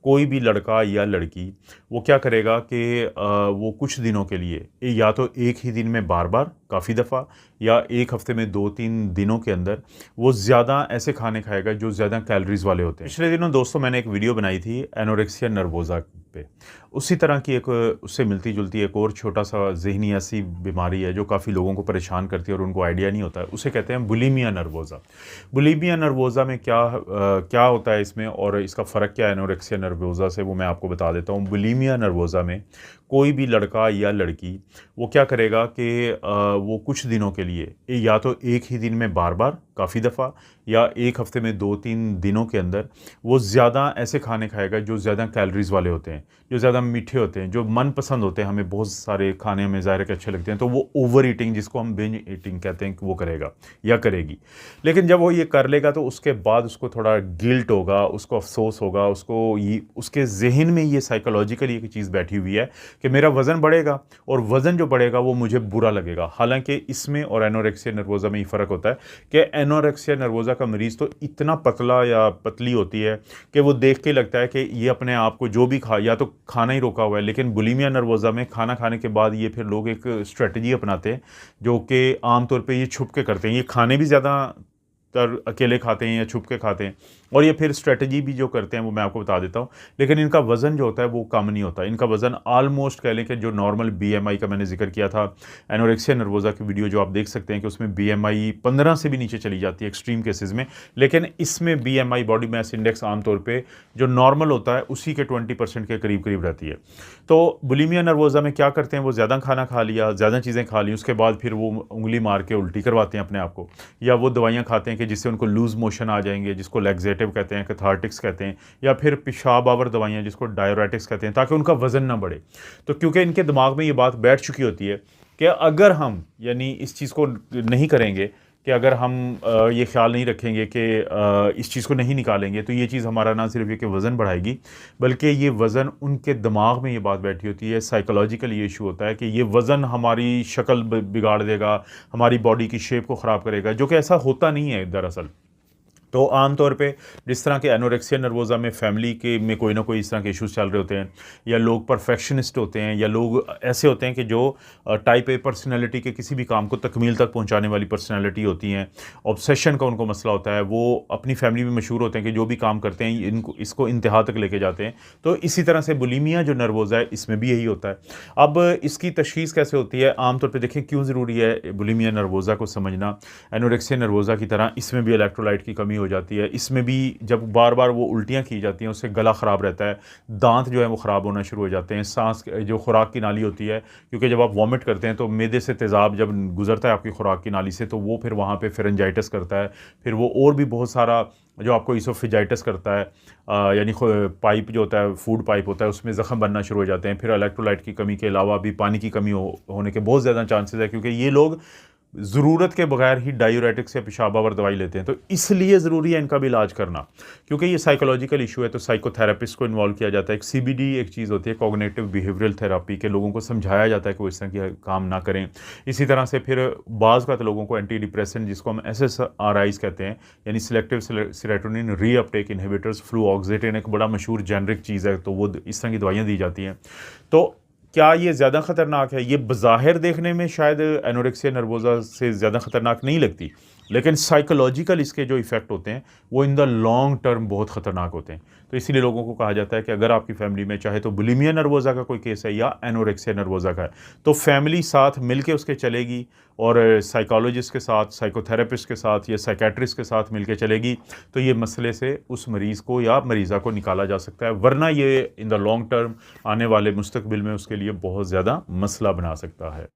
कोई भी लड़का या लड़की वो क्या करेगा कि वो कुछ दिनों के लिए या तो एक ही दिन में बार बार काफ़ी दफ़ा या एक हफ्ते में 2-3 दिनों के अंदर वो ज़्यादा ऐसे खाने खाएगा जो ज़्यादा कैलोरीज़ वाले होते हैं। पिछले दिनों दोस्तों मैंने एक वीडियो बनाई थी एनोरेक्सिया नर्वोज़ा पे। उसी तरह की एक उससे मिलती जुलती एक और छोटा सा ज़हनी ऐसी बीमारी है जो काफ़ी लोगों को परेशान करती है और उनको आइडिया नहीं होता है, उसे कहते हैं बुलिमिया नर्वोज़ा। बुलिमिया नर्वोज़ा में क्या होता है इसमें और इसका फ़र्क क्या है एनोरेक्सिया नर्वोज़ा से, वो मैं आपको बता देता हूँ। बुलिमिया नर्वोज़ा में कोई भी लड़का या लड़की वो क्या करेगा कि वो कुछ दिनों के लिए या तो एक ही दिन में बार बार काफ़ी दफ़ा या एक हफ्ते में 2-3 दिनों के अंदर वो ज़्यादा ऐसे खाने खाएगा जो ज़्यादा कैलोरीज़ वाले होते हैं, जो ज़्यादा मीठे होते हैं, जो मनपसंद होते हैं। हमें बहुत सारे खाने हमें ज़ाहिर है कि अच्छे लगते हैं, तो वो ओवर ईटिंग जिसको हम बिंज ईटिंग कहते हैं कि वो करेगा या करेगी। लेकिन जब वो ये कर लेगा तो उसके बाद उसको थोड़ा गिल्ट होगा, उसको अफसोस होगा, उसको ये उसके ज़हन में ये साइकोलॉजिकली एक चीज़ बैठी हुई है कि मेरा वज़न बढ़ेगा और वज़न जो बढ़ेगा वो मुझे बुरा लगेगा। हालाँकि इसमें और एनोरेक्सिया नर्वोज़ा में ये फ़र्क होता है कि एनोरेक्सिया नर्वोज़ा का मरीज़ तो इतना पतला या पतली होती है कि वो देख के लगता है कि ये अपने आप को जो भी खा या तो खाना ही रोका हुआ है। लेकिन बुलिमिया नर्वोज़ा में खाना खाने के बाद ये फिर लोग एक स्ट्रेटजी अपनाते हैं जो कि आम तौर पे ये छुप के करते हैं। ये खाने भी ज़्यादा तर अकेले खाते हैं या छुप के खाते हैं और ये फिर स्ट्रेटजी भी जो करते हैं वो मैं आपको बता देता हूँ। लेकिन इनका वज़न जो होता है वो कम नहीं होता। इनका वज़न ऑलमोस्ट कह लें कि जो नॉर्मल बीएमआई का मैंने जिक्र किया था एनोरेक्सिया नर्वोज़ा की वीडियो जो आप देख सकते हैं कि उसमें बीएमआई 15 से भी नीचे चली जाती है एक्सट्रीम केसेस में। लेकिन इसमें बीएमआई बॉडी मास इंडेक्स आमतौर पर जो नॉर्मल होता है उसी के 20% के करीब करीब रहती है। तो बुलिमिया नर्वोज़ा में क्या करते हैं, वो ज़्यादा खाना खा लिया, ज़्यादा चीज़ें खा ली, उसके बाद फिर वो उंगली मार के उल्टी करवाते हैं अपने आप को, या वो दवाइयाँ खाते हैं कि जिससे उनको लूज़ मोशन आ जाएंगे, जिसको लैक्सेटिव कहते हैं, कैथार्टिक्स कहते हैं, या फिर पेशाब आवर दवाइयाँ जिसको डायरेटिक्स कहते हैं, ताकि उनका वज़न ना बढ़े। तो क्योंकि इनके दिमाग में ये बात बैठ चुकी होती है कि अगर हम यानी इस चीज़ को नहीं करेंगे कि अगर हम ये ख्याल नहीं रखेंगे कि इस चीज़ को नहीं निकालेंगे तो ये चीज़ हमारा ना सिर्फ ये कि वज़न बढ़ाएगी, बल्कि ये वज़न उनके दिमाग में ये बात बैठी होती है, साइकोलॉजिकल ये इशू होता है कि ये वज़न हमारी शक्ल बिगाड़ देगा, हमारी बॉडी की शेप को ख़राब करेगा, जो कि ऐसा होता नहीं है दरअसल। तो आम तौर पे जिस तरह के एनोरेक्सिया नर्वोज़ा में फैमिली के में कोई ना कोई इस तरह के इश्यूज़ चल रहे होते हैं, या लोग परफेक्शनिस्ट होते हैं, या लोग ऐसे होते हैं कि जो टाइप ए पर्सनैलिटी के किसी भी काम को तकमील तक पहुंचाने वाली पर्सनैलिटी होती हैं, ऑब्सेशन का उनको मसला होता है, वो अपनी फैमिली में मशहूर होते हैं कि जो भी काम करते हैं इनको इसको इंतहा तक लेके जाते हैं। तो इसी तरह से बुलिमिया जो नर्वोज़ा है इसमें भी यही होता है। अब इसकी तशख़ीस कैसे होती है, आम तौर पर देखें क्यों ज़रूरी है बुलिमिया नर्वोज़ा को समझना। एनोरेक्सिया नर्वोज़ा की तरह इसमें भी इलेक्ट्रोलाइट की कमी हो जाती है, इसमें भी जब बार बार वो उल्टियाँ की जाती हैं उससे गला ख़राब रहता है, दांत जो है वो ख़राब होना शुरू हो जाते हैं, सांस जो खुराक की नाली होती है, क्योंकि जब आप वॉमिट करते हैं तो मैदे से तेज़ाब जब गुजरता है आपकी खुराक की नाली से तो वो फिर वहाँ पे फेरेंजाइटिस करता है, फिर वो और भी बहुत सारा जो आपको इसोफेजाइटिस करता है, यानी पाइप जो होता है फूड पाइप होता है उसमें ज़ख़म बनना शुरू हो जाते हैं। फिर इलेक्ट्रोलाइट की कमी के अलावा भी पानी की कमी होने के बहुत ज़्यादा चांसेस है, क्योंकि ये लोग ज़रूरत के बगैर ही डायूरेटिक्स या पेशाब आवर दवाई लेते हैं। तो इसलिए ज़रूरी है इनका भी इलाज करना, क्योंकि ये साइकोलॉजिकल इशू है। तो साइकोथेरेपिस्ट को इन्वॉल्व किया जाता है। एक सीबीडी एक चीज़ होती है कॉग्निटिव बिहेवियरल थेरेपी, के लोगों को समझाया जाता है कि वो इस तरह के काम ना करें। इसी तरह से फिर बाज़ का तो लोगों को एंटी डिप्रेसेंट जिसको हम SSRIs कहते हैं, यानी सिलेक्टिव सेरोटोनिन रीअपटेक इनहिबिटर्स, फ्लूऑक्सीटिन एक बड़ा मशहूर जेनरिक चीज़ है, तो वो इस तरह की दवाइयाँ दी जाती हैं। तो क्या ये ज़्यादा ख़तरनाक है? ये बज़ाहिर देखने में शायद एनोरेक्सिया नर्वोज़ा से ज़्यादा ख़तरनाक नहीं लगती, लेकिन साइकोलॉजिकल इसके जो इफ़ेक्ट होते हैं वो इन द लॉन्ग टर्म बहुत ख़तरनाक होते हैं। तो इसीलिए लोगों को कहा जाता है कि अगर आपकी फैमिली में चाहे तो बुलिमिया नर्वोज़ा का कोई केस है या एनोरेक्सिया नर्वोज़ा का है, तो फैमिली साथ मिल के उसके चलेगी और साइकोलॉजिस्ट के साथ, साइकोथेरेपिस्ट के साथ या साइकेट्रिस्ट के साथ मिल के चलेगी, तो ये मसले से उस मरीज़ को या मरीज़ा को निकाला जा सकता है। वरना ये इन द लॉन्ग टर्म आने वाले मुस्तकबिल में उसके लिए बहुत ज़्यादा मसला बना सकता है।